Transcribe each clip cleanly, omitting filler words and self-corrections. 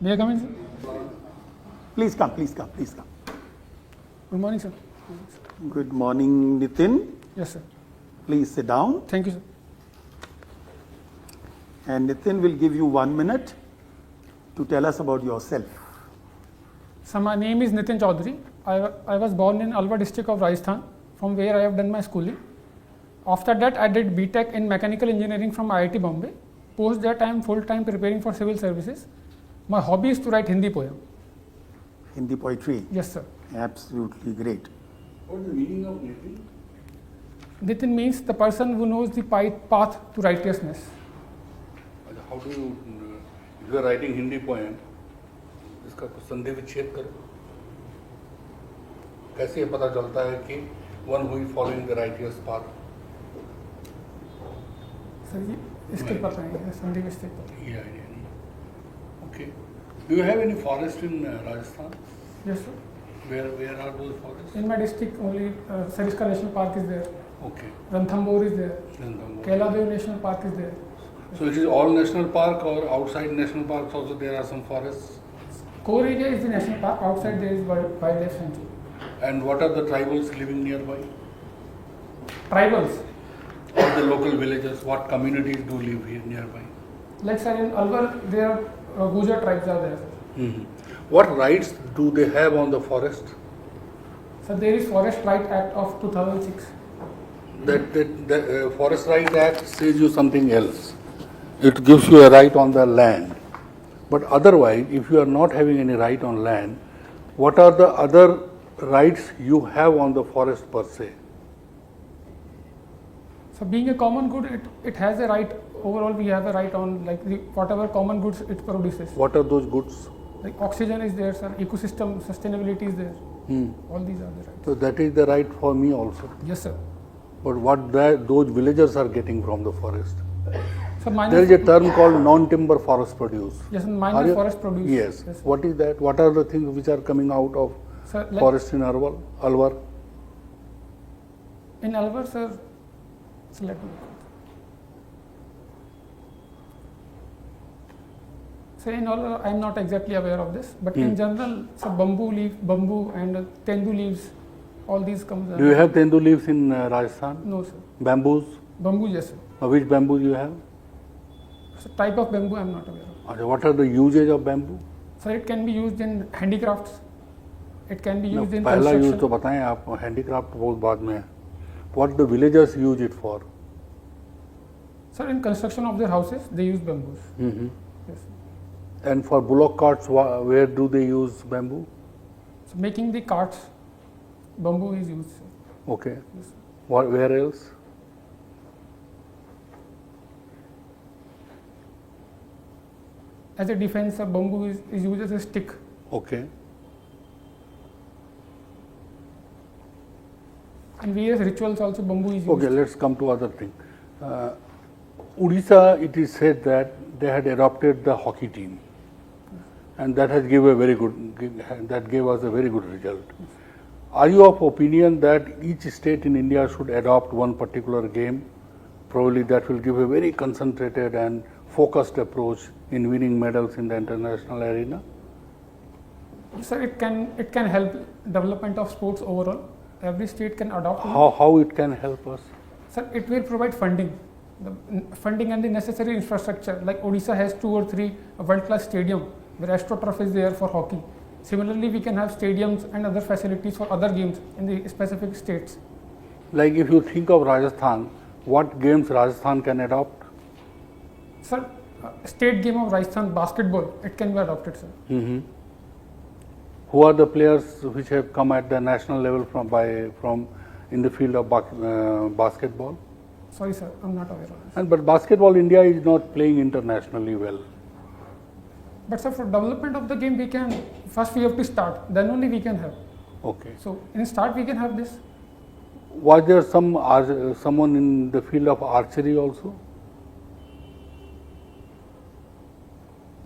May I come in, sir? Please come, please come, please come. Good morning, sir. Good morning, Nitin. Yes, sir. Please sit down. Thank you, sir. And Nitin will give you 1 minute to tell us about yourself. So my name is Nitin Choudhary. I was born in Alwar district of Rajasthan, from where I have done my schooling. After that, I did BTech in Mechanical Engineering from IIT Bombay. Post that, I am full-time preparing for civil services. My hobby is to write Hindi poem. Hindi poetry. Yes, sir. Absolutely great. What is the meaning of Nitin? Nitin means the person who knows the path to righteousness. How do you, if you are writing Hindi poem, इसका कुछ संधि विच्छेद करो, कैसे ये पता चलता है कि one who is following the righteous path? Sir ये इसके पता है संधि विच्छेद. Yeah. Okay. Do you have any forest in Rajasthan? Yes, sir. Where are those forests? In my district only Sariska National Park is there. Okay. Ranthambore is there. Keladev National Park is there. So it is all national park, or outside national parks also there are some forests? Core area is the national park. Outside there is wildlife sanctuary. And what are the tribals living nearby? Tribals. Or the local villages? What communities do live here nearby? Like sir, in Alwar there are Gujar tribes are there. Mm-hmm. What rights do they have on the forest? So there is Forest Right Act of 2006. The Forest Right Act says you something else. It gives you a right on the land. But otherwise, if you are not having any right on land, what are the other rights you have on the forest per se? So being a common good, it has a right. Overall, we have a right on whatever common goods it produces. What are those goods? Like oxygen is there, sir. Ecosystem sustainability is there. All these are the rights. So that is the right for me also. Yes, sir. But what those villagers are getting from the forest? So there is a term called non-timber forest produce. Yes, minor forest produce. Yes. Yes. What is that? What are the things which are coming out of forest in Alwar? In Alwar, sir. So let me. So in all, I am not exactly aware of this, but in general, so bamboo and tendu leaves, all these comes. Do you have tendu leaves in Rajasthan? No, sir. Bamboos? Bamboo, yes, sir. Which bamboo you have? So type of bamboo I am not aware of. What are the usage of bamboo? So it can be used in handicrafts. It can be used in पहला construction. use तो बताएं आप, handicraft बहुत बाद में है. What the villagers use it for? Sir, in construction of their houses, they use bamboos. Mm-hmm. Yes. And for bullock carts, where do they use bamboo? So making the carts, bamboo is used. Sir. Okay. Yes. Where else? As a defense, bamboo is used as a stick. Okay. In various rituals also bamboo is used. Okay, let's come to other thing. Odisha, it is said that they had adopted the hockey team, and that has gave us a very good result. Are you of opinion that each state in India should adopt one particular game? Probably that will give a very concentrated and focused approach in winning medals in the international arena. Sir, it can help development of sports overall. Every state can adopt. How it can help us? Sir, it will provide funding, and the necessary infrastructure. Like Odisha has 2 or 3 world-class stadium where AstroTurf is there for hockey. Similarly, we can have stadiums and other facilities for other games in the specific states. Like if you think of Rajasthan, what games Rajasthan can adopt? Sir, state game of Rajasthan, basketball, it can be adopted, sir. Mm-hmm. Who are the players which have come at the national level from in the field of basketball? Sorry, sir, I'm not aware of this. But basketball, India is not playing internationally well. But sir, for development of the game, we have to start. Then only we can have. Okay. So in start, we can have this. Was there someone in the field of archery also?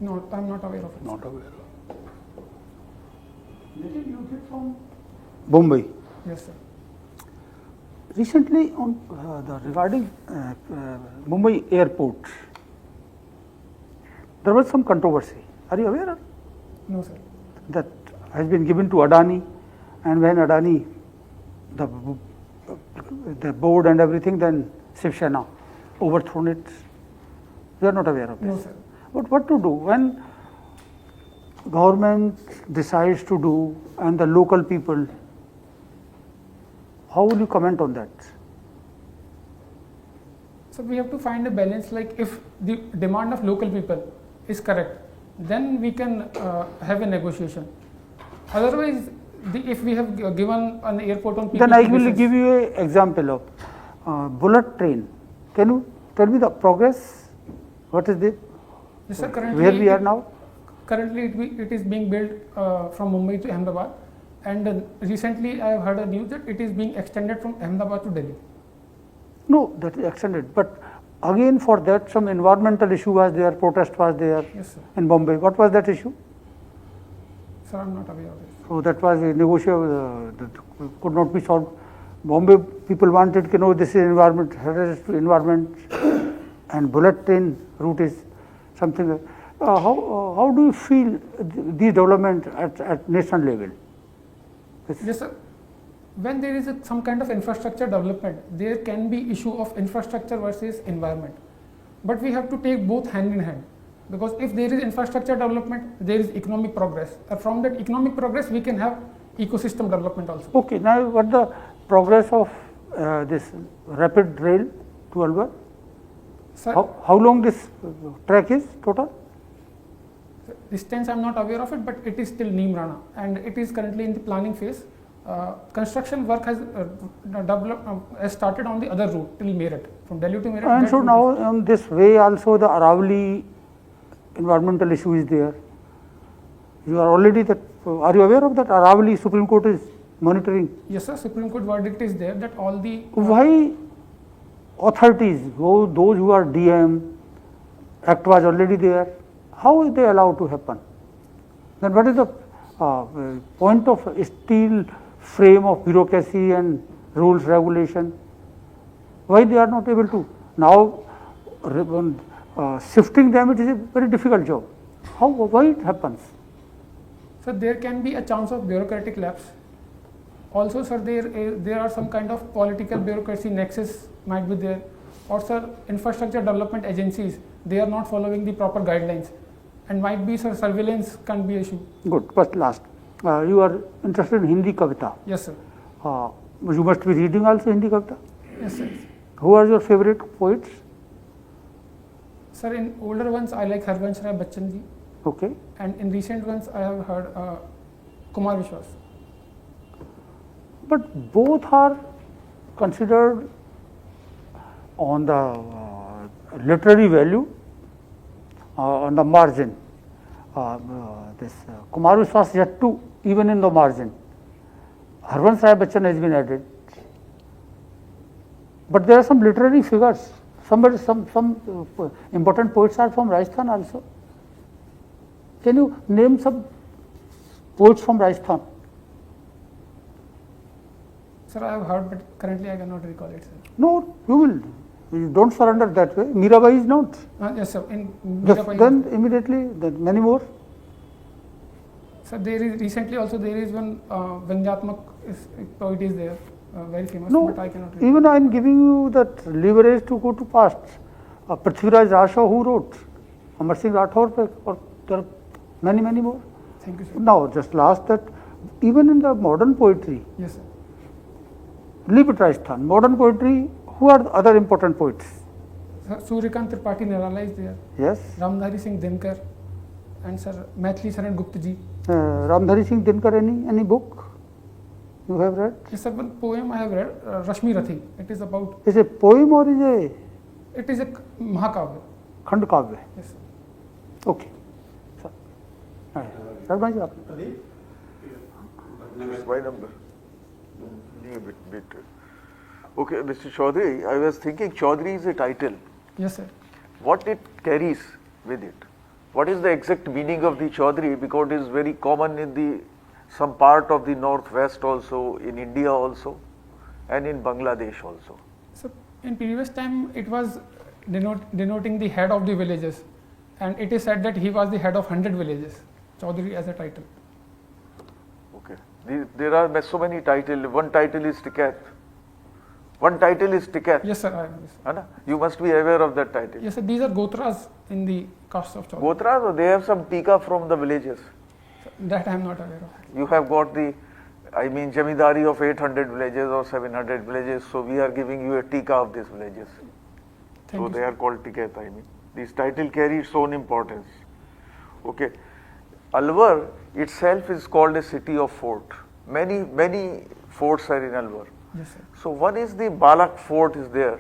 No, I'm not aware of it. Not aware. Nitin, you came from Mumbai. Yes, sir. Recently, on regarding Mumbai airport, there was some controversy. Are you aware No, sir. That has been given to Adani, and when Adani, the board and everything, then Shiv Sena overthrown it. You are not aware of this? No, sir. But what to do when government decides to do and the local people, how will you comment on that? So we have to find a balance, like if the demand of local people is correct, then we can have a negotiation. Otherwise, if we have given an airport on PPP Then I will basis- give you an example of bullet train. Can you tell me the progress? What is it? Yes, sir, currently Where we are now? Currently, it is being built from Mumbai to Ahmedabad, and recently I have heard a news that it is being extended from Ahmedabad to Delhi. No, that is extended. But again, for that, some environmental issue was there, protest was there Yes, sir. in Bombay. What was that issue? Sir, I am not aware of this. So that was a negotiable, that could not be solved. Bombay people wanted to know this is environment, hazardous to environment, and bullet train route is something. How do you feel these development at national level? Yes, sir. When there is some kind of infrastructure development, there can be issue of infrastructure versus environment. But we have to take both hand in hand, because if there is infrastructure development, there is economic progress. From that economic progress, we can have ecosystem development also. Okay, now what the progress of this rapid rail to Alwar? Sir, How long this track is total? distance I am not aware of it, but it is still Neemrana, and it is currently in the planning phase. Construction work has started on the other route till Meerut, from Delhi to Meerut. And that so route now is- on this way also the Aravali environmental issue is there. You are already that, are you aware of that? Aravali Supreme Court is monitoring. Yes, sir. Supreme Court verdict is there that all the Why authorities, those who are DM, act was already there, how is they allowed to happen? Then what is the point of steel frame of bureaucracy and rules, regulation? Why they are not able to? Now, shifting them, it is a very difficult job. Why it happens? So there can be a chance of bureaucratic lapse. Also, sir, there are some kind of political bureaucracy nexus might be there. Or, sir, infrastructure development agencies, they are not following the proper guidelines, and might be, sir, surveillance can be issue. Good. First, last. You are interested in Hindi Kavita. Yes, sir. You must be reading also Hindi Kavita. Yes, sir. Who are your favorite poets? Sir, in older ones, I like Harvansh Rai Bachchan ji, Okay. and in recent ones, I have heard Kumar Vishwas. But both are considered on the literary value on the margin. This Kumar Vishwas yet to even in the margin. Harvansh Rai Bachchan has been added. But there are some literary figures. Some important poets are from Rajasthan also. Can you name some poets from Rajasthan? Sir, I have heard, but currently I cannot recall it, sir. No, you will. You don't surrender that way. Mirabai is not. Yes, sir. In Just Mirabai- then immediately, then many more. Sir, there is recently also there is one Vyandyatmak poet is there, very famous, No, but I cannot recall. even I am giving you that leverage to go to past. Prithviraj Rashaw who wrote? Amar Singh Rathore, or there are many more. Thank you, sir. Now, just last that, even in the modern poetry, Yes, sir. leave it Rajasthan, modern poetry, who are the other important poets? Sir, Suryakant Tripathi Nirala is there, Yes, Ramdhari Singh Dinkar, and sir, Maithili Saran Gupta ji. Ramdhari Singh Dinkar, any book you have read? Yes, sir, one poem I have read, Rashmi Rathi. It is about, Is a poem or is it is a Mahakavya. a Khand Kavya? Yes, sir. Okay. Sarma ji, aap. My number. Bit. Okay, Mr. Choudhary, I was thinking Choudhary is a title. Yes, sir. What it carries with it? What is the exact meaning of the Choudhary? Because it is very common in some part of the northwest also, in India also, and in Bangladesh also. So in previous time, it was denoting the head of the villages, and it is said that he was the head of 100 villages. Choudhary as a title. Okay. There are so many titles. One title is Tikat. One title is Tikat. Yes, sir. I am. Yes, sir. You must be aware of that title. Yes, sir. These are Gotras in the caste of Choudhary. Gotras, or they have some tika from the villages. That I am not aware of. You have got the, Jamidari of 800 villages or 700 villages. So we are giving you a tika of these villages. Thank So you, they sir. are called tikat. This title carries its own importance. Okay. Alwar itself is called a city of fort. Many forts are in Alwar. Yes, sir. So one is the Balak fort is there.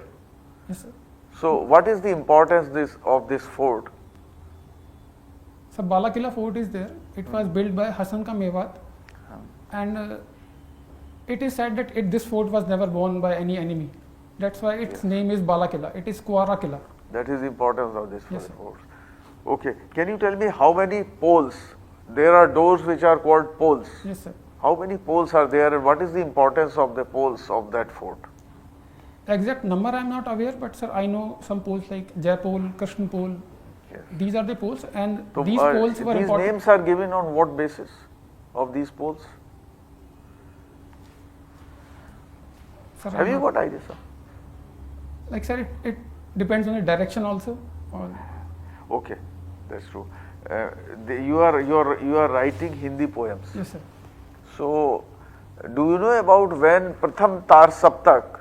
Yes, sir. So what is the importance of this fort? So Balakila fort is there. It was built by Hasan ka Mewat, and it is said that this fort was never won by any enemy. That's why its name is Balakila. It is Kuara Killa. That is the importance of this Yes, sir. fort. Okay. Can you tell me how many poles? There are doors which are called poles. Yes, sir. How many poles are there, and what is the importance of the poles of that fort? Exact number I am not aware, but sir, I know some poles like Jai pole, Krishna pole. Yes. These are the poles, and So, these poles were these important. names are given on what basis of these poles? Sir, Have I'm you not- got idea, sir? Like sir, it depends on the direction also. Okay, that's true. You are writing Hindi poems. Yes, sir. So, do you know about when Pratham Tar Saptak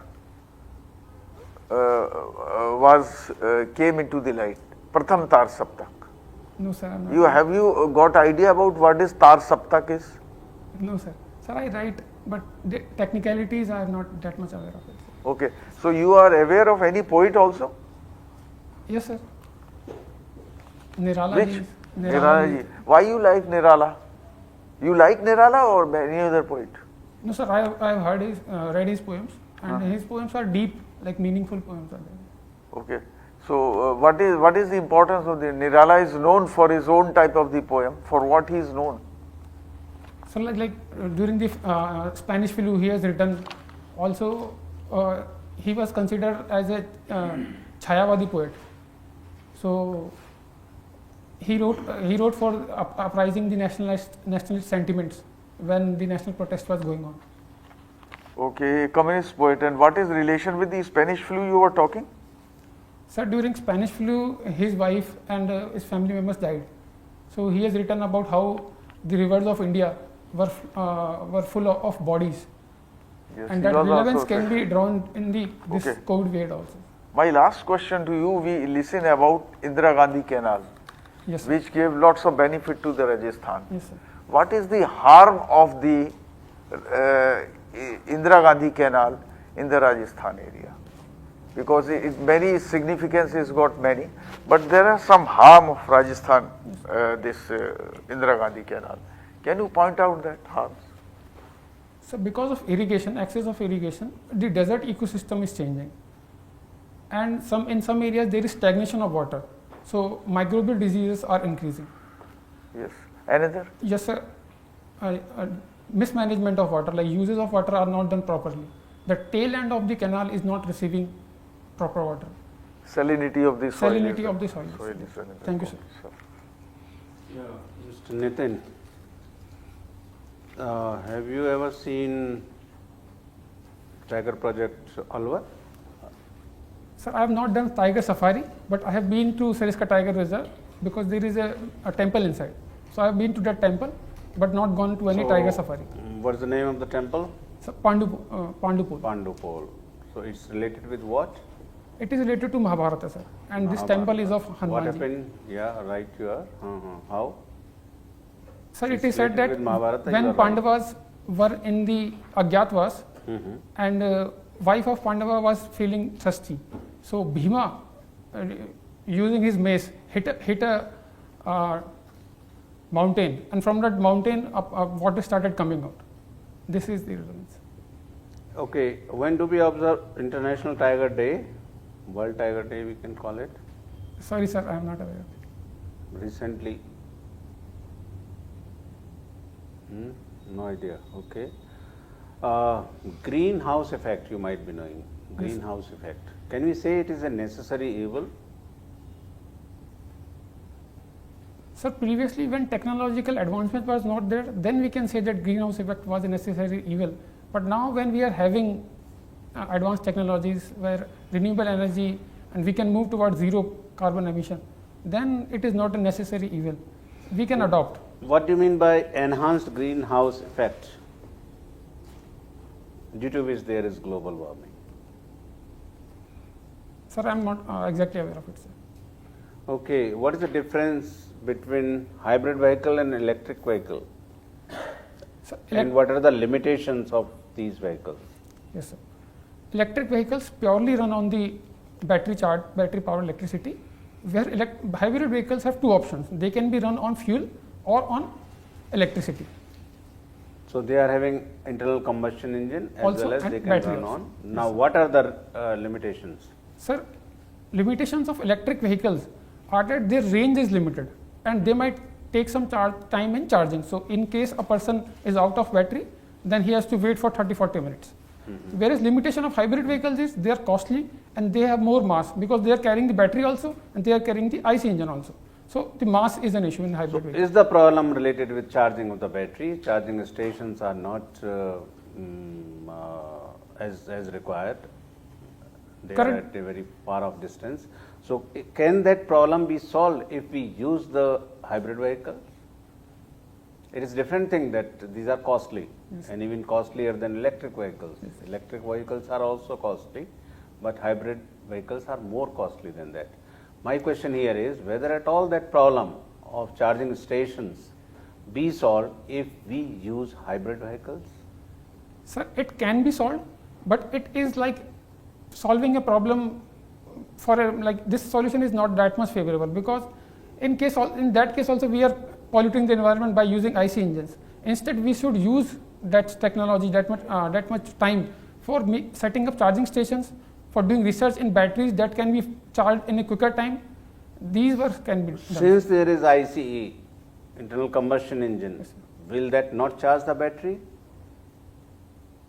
came into the light? Pratham Tar Saptak. No, sir. I'm not. Have you got idea about what is Tar Saptak is? No, sir. Sir, I write, but the technicalities I am not that much aware of it. Sir. Okay, so you are aware of any poet also? Yes, sir. Nirala Which? ji. Nirala ji. Why you like Nirala? You like Nirala or any other poet? No, sir. I have heard his, read his poems, and his poems are deep, like meaningful poems are there. Okay. So, what is the importance of the Nirala is known for his own type of the poem. For what he is known? So, during the Spanish flu, he has written. Also, he was considered as a Chayavadi poet. So, he wrote for uprising the nationalist sentiments when the national protest was going on. Okay, communist poet. And what is relation with the Spanish flu you were talking? Sir, during Spanish flu, his wife and his family members died. So he has written about how the rivers of India were full of bodies, Yes, and he that was relevance also can said. be drawn in this Okay. COVID wave also. My last question to you, we listen about Indira Gandhi Canal, Yes, sir. which gave lots of benefit to the Rajasthan. Yes, sir. What is the harm of the Indira Gandhi Canal in the Rajasthan area? Because many significances got many, but there are some harm of Rajasthan, this Indira Gandhi Canal. Can you point out that harms? So because of irrigation, excess of irrigation, the desert ecosystem is changing, and in some areas there is stagnation of water. So microbial diseases are increasing. Yes. Another? Yes, sir. Mismanagement of water, like uses of water are not done properly. The tail end of the canal is not receiving proper water. Salinity of the soil. Salinity of the soil. Soil is another Thank you, sir. point, Yeah, Mr. Nitin, have you ever seen Tiger Project Alwar? Sir, I have not done tiger safari, but I have been to Sariska Tiger Reserve because there is a temple inside. So I have been to that temple, but not gone to any tiger safari. What is the name of the temple? So Pandupol. Pandupol. So it's related with what? It is related to Mahabharata, sir. And this temple is of What Hanumanji. happened? Yeah, right. You are. How? Sir, It's it is said related that with Mahabharata, when you are right. Pandavas were in the Agyatwas, and wife of Pandava was feeling thirsty, so Bhima, using his mace, hit a mountain, and from that mountain water started coming out. This is the relevance. Okay. When do we observe International Tiger Day? World Tiger Day, we can call it. Sorry, sir, I am not aware. Recently. No idea. Okay. Greenhouse effect, you might be knowing. Greenhouse effect. Can we say it is a necessary evil? So previously when technological advancement was not there, then we can say that greenhouse effect was a necessary evil. But now when we are having advanced technologies where renewable energy and we can move towards zero carbon emission, then it is not a necessary evil. We can adopt. What do you mean by enhanced greenhouse effect, due to which there is global warming? Sir, I am not exactly aware of it, sir. Okay, what is the difference between hybrid vehicle and electric vehicle? So, And what are the limitations of these vehicles? yes, sir. Electric vehicles purely run on the battery powered electricity, where hybrid vehicles have two options. They can be run on fuel or on electricity. So they are having internal combustion engine as Also, well as and they can battery run also. on. Now, what are the limitations? Sir, limitations of electric vehicles are that their range is limited and they might take some time in charging. So, in case a person is out of battery, then he has to wait for 30-40 minutes. Whereas limitation of hybrid vehicles is they are costly and they have more mass because they are carrying the battery also and they are carrying the IC engine also. So, the mass is an issue in hybrid vehicles. Is the problem related with charging of the battery? Charging stations are not as required. They are at a very far off distance. So, can that problem be solved if we use the hybrid vehicle? It is different thing that these are costly and even costlier than electric vehicles. Electric vehicles are also costly, but hybrid vehicles are more costly than that. My question here is whether at all that problem of charging stations be solved if we use hybrid vehicles? Sir, it can be solved, but it is like solving a problem for like this solution is not that much favorable because in that case also we are polluting the environment by using IC engines. Instead, we should use that technology that much time for setting up charging stations, for doing research in batteries that can be charged in a quicker time. These works can be done. Since there is ICE, internal combustion engine, will that not charge the battery?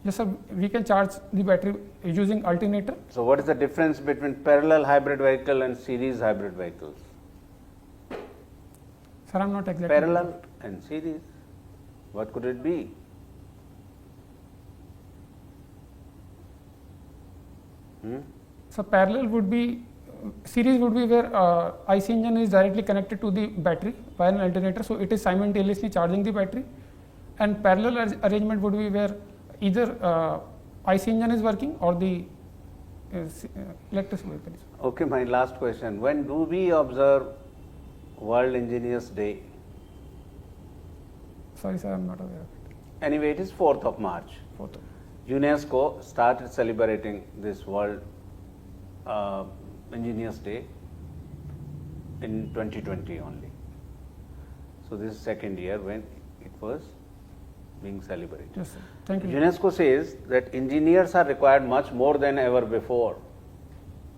Yes, sir. We can charge the battery using alternator. So, what is the difference between parallel hybrid vehicle and series hybrid vehicles? Sir, I am not exactly. Parallel and series, what could it be? So, parallel would be, series would be where IC engine is directly connected to the battery by an alternator. So, it is simultaneously charging the battery, and parallel arrangement would be where either IC engine is working or the electric vehicle is. Okay, my last question. When do we observe World Engineers Day? Sorry, sir, I am not aware of it. Anyway, it is 4th of March. UNESCO started celebrating this World Engineers Day in 2020 only. So, this is second year when it was being celebrated. Yes, sir. Thank you. UNESCO says that engineers are required much more than ever before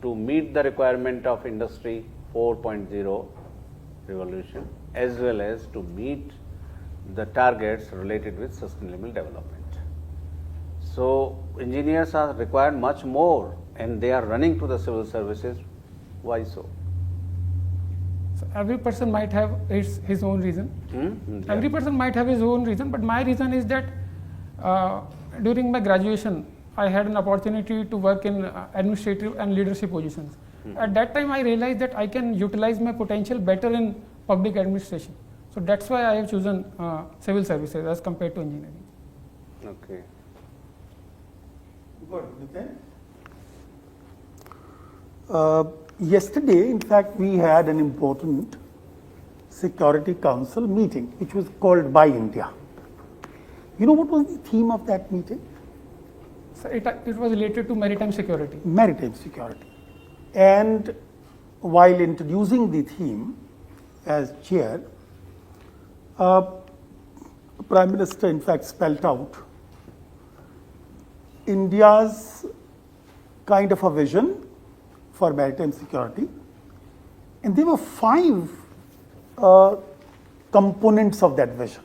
to meet the requirement of Industry 4.0 revolution as well as to meet the targets related with sustainable development. So, engineers are required much more and they are running to the civil services. Why so? So, every person might have his own reason. Yeah. Every person might have his own reason, but my reason is that during my graduation, I had an opportunity to work in administrative and leadership positions. At that time, I realized that I can utilize my potential better in public administration. So, that's why I have chosen civil services as compared to engineering. Okay. Good, Nitin. Yesterday, in fact, we had an important Security Council meeting, which was called by India. You know what was the theme of that meeting? So, it was related to maritime security. Maritime security. And while introducing the theme as chair, Prime Minister in fact spelled out India's kind of a vision for maritime security, and there were 5 components of that vision.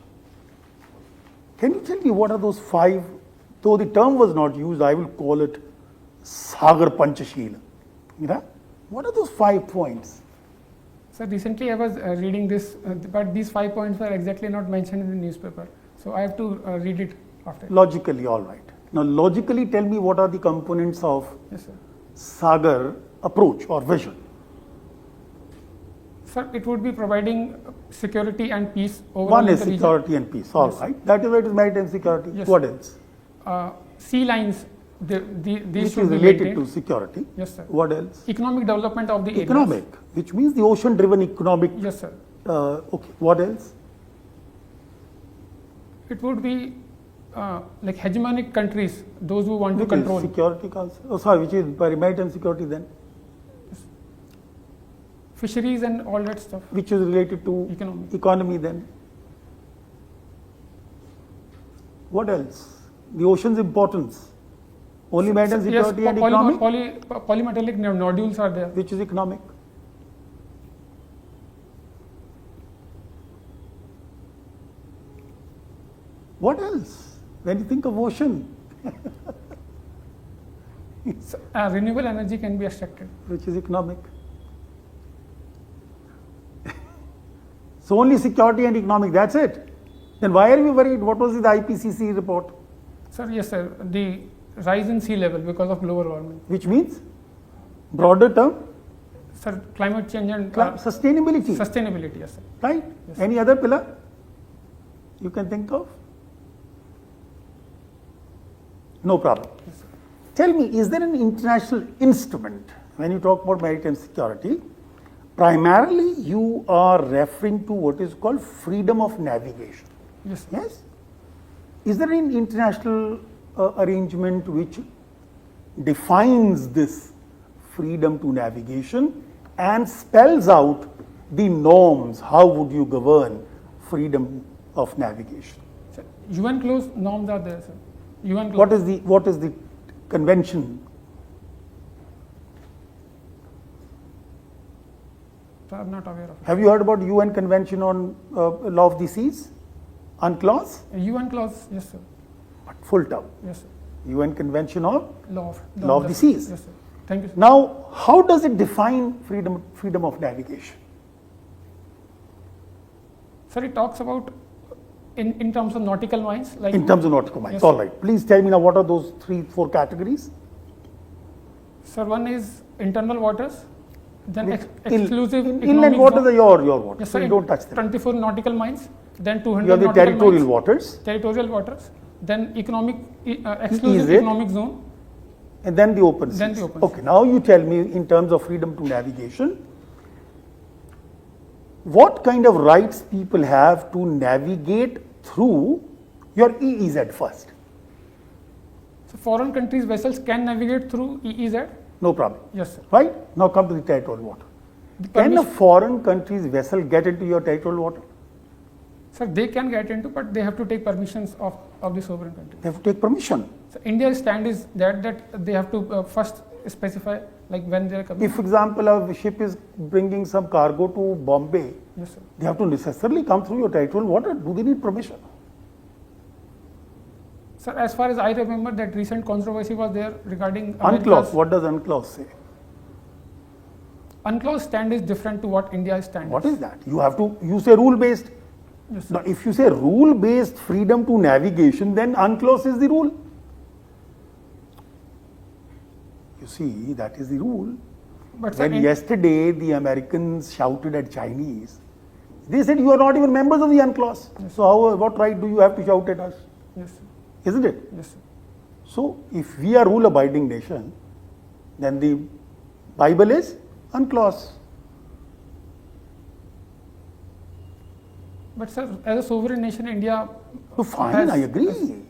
Can you tell me what are those 5? Though the term was not used, I will call it Sagar Panchashila. You know? What are those 5 points? So recently I was reading this, but these 5 points were exactly not mentioned in the newspaper. So I have to read it after. Logically, all right. Now, logically, tell me what are the components of Yes, sir. Sagar approach or vision? Sir, it would be providing security and peace overall One in is the region. security and peace, all Yes. right. That is why it is maritime security. Yes. What else? Sea lines, these Which should is be related maintained. to security. Yes, sir. What else? Economic development of the areas. Economic, which means the ocean-driven economic. Yes, sir. Okay. What else? It would be like hegemonic countries, those who want Which to control. is security council. Oh, sorry, which is maritime security then? Fisheries and all that stuff. Which is related to Economy. then? What else? The ocean's importance. Only maritime Yes, security and economic? polymetallic nodules are there. Which is economic? What else? When you think of ocean, Renewable energy can be extracted. which is economic? So only security and economic, that's it. Then why are we worried? What was the IPCC report? Sir, yes, sir. The rise in sea level because of global warming. Which means, broader term, Sir, climate change and sustainability, sustainability, yes, sir. right? Yes. Any other pillar you can think of? No problem. Yes, sir. Tell me, is there an international instrument when you talk about maritime security? Primarily, you are referring to what is called freedom of navigation. Yes, sir. Yes? Is there an international arrangement which defines this freedom to navigation and spells out the norms? How would you govern freedom of navigation? Sir, UN clause norms are there, sir. UN clause. What is the convention? Sir, I'm not aware of it. Have you heard about UN Convention on Law of the Seas? UNCLOS? UN clause, yes, sir. But full term. Yes, sir. UN Convention on Law of the Seas. Yes, sir. Thank you, sir. Now, how does it define freedom of navigation? Sir, it talks about in terms of nautical miles, like In terms of nautical miles. Yes, All sir. right. Please tell me now what are those 3-4 categories? Sir, one is internal waters, then Which exclusive inland economic waters zone. are your waters. Yes, so sir. you don't touch them. 24 nautical miles, then 200 You have the nautical territorial miles, waters, territorial waters, then exclusive it? economic zone. and then the open seas. Then the open Okay, now you tell me in terms of freedom to navigation, what kind of rights people have to navigate through your EEZ first? So foreign countries' vessels can navigate through EEZ. No problem. Yes, sir. Right? Now come to the territorial water. The Can a permission- foreign country's vessel get into your territorial water? Sir, they can get into, but they have to take permissions of the sovereign country. They have to take permission. So India's stand is that they have to first specify like when they are coming. If, for example, a ship is bringing some cargo to Bombay, Yes, sir. they have to necessarily come through your territorial water. Do they need permission? Sir, as far as I remember, that recent controversy was there regarding UNCLOS. America's- What does UNCLOS say? UNCLOS stand is different to what India's stand What is that? You say rule based. Yes, sir. Now, if you say rule based freedom to navigation, then UNCLOS is the rule. You see, that is the rule. But sir, When yesterday the Americans shouted at Chinese, they said you are not even members of the UNCLOS. So what right do you have to shout at us? yes, sir. Isn't it? Yes, sir. So if we are rule abiding nation, then the Bible is UNCLOS. But sir, as a sovereign nation, India. So fine, has- I agree.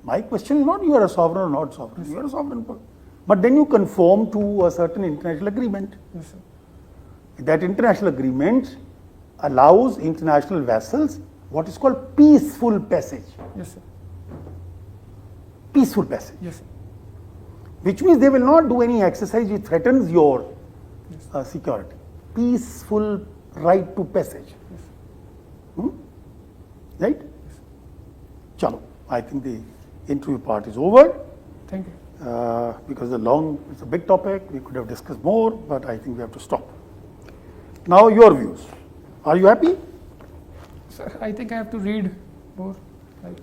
My question is not you are a sovereign or not sovereign. You are a sovereign. But then you conform to a certain international agreement. Yes, sir. That international agreement allows international vessels what is called peaceful passage. Yes, sir. Peaceful passage. Yes, sir. Which means they will not do any exercise which threatens your Yes. security. Peaceful right to passage. Yes. Right? Chalo, I think the interview part is over. Thank you. Because it's a big topic, we could have discussed more, but I think we have to stop. Now your views. Are you happy? Sir, I think I have to read more. Like,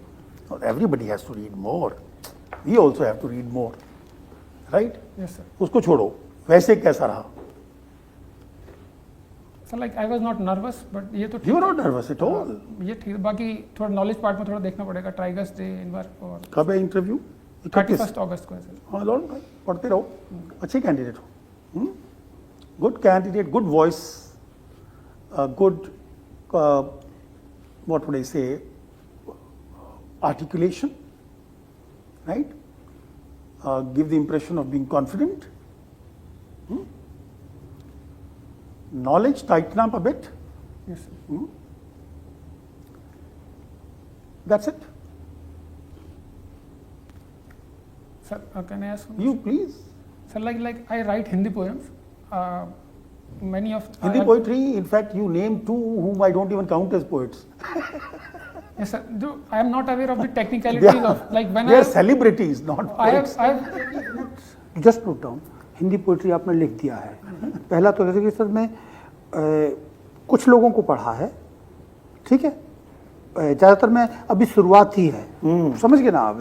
No, everybody has to read more. We also have to read more. Right? yes, sir. उसको छोड़ो. वैसे कैसा रहा? Sir like I was not nervous but ये तो You were not nervous at all. ये ठीक बाकी थोड़ा नॉलेज पार्ट में थोड़ा देखना पड़ेगा टाइगर्स डे इन वर्क और कब है इंटरव्यू? 31 अगस्त को है सर. हाँ लॉर्ड भाई पढ़ते रहो. अच्छे कैंडिडेट हो. Good candidate, good voice, good what would I say, articulation, right? Give the impression of being confident. Knowledge, tighten up a bit. Yes, sir. That's it. Sir, can I ask? You please. Sir, like I write Hindi poems. Many of Hindi poetry, in fact, you name two whom I don't even count as poets. Yes, sir. I am not aware of the technicalities of like when They are celebrities, not I poets. have just note down. Hindi poetry आपने लिख दिया है. पहला तो जैसे कि sir मैं कुछ लोगों को पढ़ा है, ठीक है. ज़्यादातर मैं अभी शुरुआत ही है, समझ गए ना आप.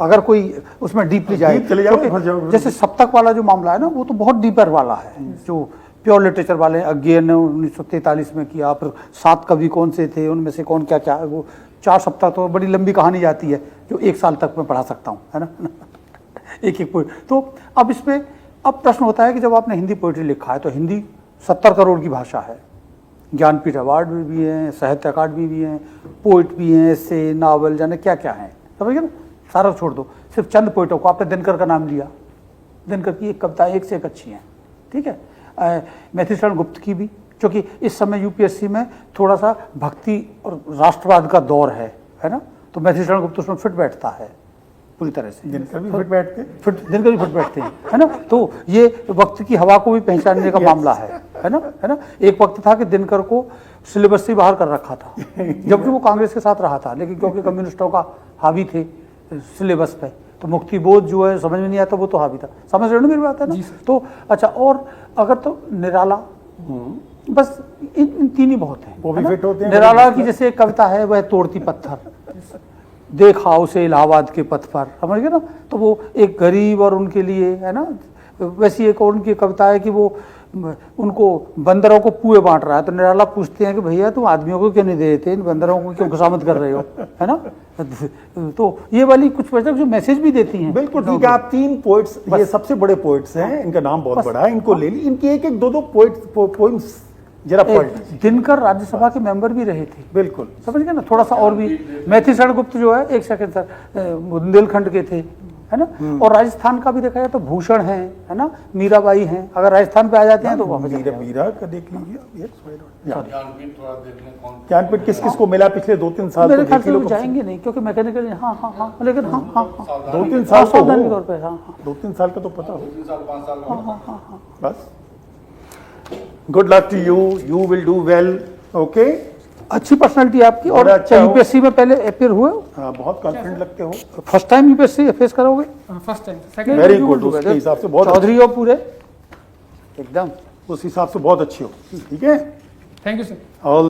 अगर कोई उसमें डीपली जाए, डीप चले जाओ, क्योंकि भर जाओ. जैसे सप्तक वाला जो मामला है ना, वो तो बहुत डीपर वाला है. जो प्योर लिटरेचर वाले अज्ञे ने 1943 में किया, फिर 7 कवि कौन से थे, उनमें से कौन क्या क्या, वो 4 सप्ताह तो बड़ी लंबी कहानी जाती है जो 1 साल तक मैं पढ़ा सकता हूँ, है ना. एक पोइट. तो अब इसमें अब प्रश्न होता है कि जब आपने हिंदी पोइट्री लिखा है तो हिंदी 70 करोड़ की भाषा है. ज्ञानपीठ अवार्ड भी हैं, साहित्य अकादमी भी हैं, पोइट भी हैं, ऐसे नावल जाने क्या क्या हैं, समझ गए ना. सारा छोड़ दो, सिर्फ चंद पोइटों को. आपने दिनकर का नाम लिया, दिनकर की एक कविता एक से एक अच्छी है, ठीक है. मैथिली शरण गुप्त की भी, क्योंकि इस समय यूपीएससी में थोड़ा सा भक्ति और राष्ट्रवाद का दौर है ना, तो मैथिली शरण गुप्त उसमें फिट बैठता है पूरी तरह से. दिनकर भी फिट बैठते. दिनकर भी फिट बैठते हैं, है ना. तो ये वक्त की हवा को भी पहचानने का मामला है ना. एक वक्त था कि दिनकर को सिलेबस से बाहर कर रखा था, जबकि वो कांग्रेस के साथ रहा था, लेकिन क्योंकि कम्युनिस्टों का हावी थे सिलेबस पे, तो मुक्ति बोध जो है समझ में नहीं आता, वो तो हावी था. समझ रहे हो ना मेरी बात, है ना. तो अच्छा, और अगर तो निराला, बस इन 3 ही बहुत हैं. वो भी फिट होते हैं. निराला की जैसे एक कविता है, वह तोड़ती पत्थर, देखा उसे इलाहाबाद के पथ पर, समझ गए ना. तो वो एक गरीब और उनके लिए, है ना. वैसी एक और उनकी कविता है कि वो उनको बंदरों को पुए बांट रहा है, तो निराला पूछते हैं कि भैया तुम आदमियों को क्यों नहीं दे देते, इन बंदरों को क्यों खुशामद कर रहे हो, है ना. तो ये वाली कुछ वजह जो मैसेज भी देती हैं. बिल्कुल ठीक है. आप 3 पोइट्स, ये सबसे बड़े पोइट्स हैं, इनका नाम बहुत बड़ा है, इनको ले ली. इनकी एक 2 पोइम्स जरा पढ़ लीजिए. दिनकर राज्यसभा के मेंबर भी रहे थे, बिल्कुल समझ गए ना. थोड़ा सा और भी, मैथिली शरण गुप्त जो है, एक सेकंड सर, बुंदेलखंड के थे, है ना. और राजस्थान का भी देखा जाए तो भूषण है ना, मीराबाई हैं. अगर राजस्थान पे आ जाते हैं तो वापस मीरा का देख लीजिए. ज्ञानपीठ किस किस को मिला पिछले 2-3 साल? मेरे ख्याल से वो जाएंगे नहीं, क्योंकि मैकेनिकल, हाँ, लेकिन हाँ 2-3 साल सावधानी के तौर पे, हाँ 2-3 साल का तो पता हो. बस good luck to you. You will do well. Okay. अच्छी पर्सनालिटी आपकी. और अच्छा हो. यूपीएससी में पहले अपियर हुए, बहुत कॉन्फिडेंट लगते हो. फर्स्ट टाइम यूपीएससी फेस करोगे? First time. Second very good. उसके हिसाब से बहुत चौधरी हो पूरे एकदम, उस हिसाब से बहुत अच्छे हो. ठीक है. Thank you sir. ऑल